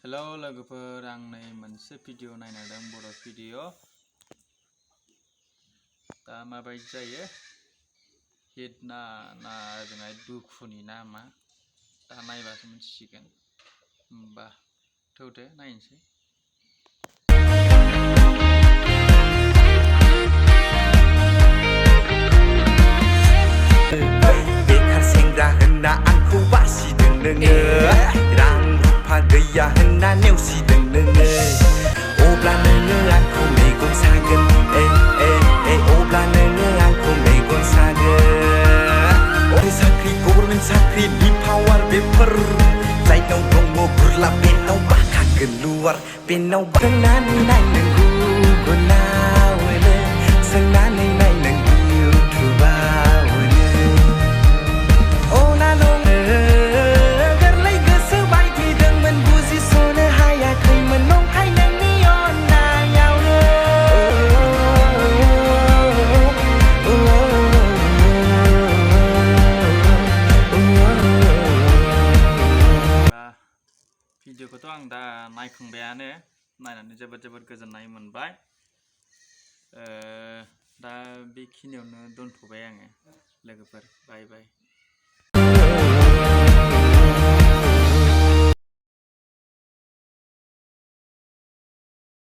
Hello लोगोफोर, आं नै मोनसे भिडिअ नायनायदों, बर' भिडिअ। दा माबायदि जायो, हिट ना ओजोंहाय दुखुनि ना मा? दा नायबासो मिथिसिगोन। होमबा थौदो नायनोसै। बेखार सेंग्रा होनना आंखौ बासिदों नोङो, रां रुफा गैया होनना नेवसिदों नोङो। अब्ला नोङो आंखौ मेगन सागोन, अब्ला नोङो आंखौ मेगन सागोन। साख्रि, गभर्नमेन्ट साख्रिनि पावार बेफोर जायनाव दङ गुरलाब बेनाव बाखागोन लुवार, बेनाव सोंनानै नाय नों गुगोलाव, सोंनानै नाय नों इउटुबाव। गोरलै गोसो बायदिदोंमोन, बुजिस'नो हायाखैमोन नंखाय नोंनि अननायावनो। भिडिअखौथ' आं दा नायखांबायानो, नायनानै जोबोद गोजोननाय मोनबाय। दा बेखिनियावनो दोनथ'बाय आङो लोगोफोर, बाय बाय।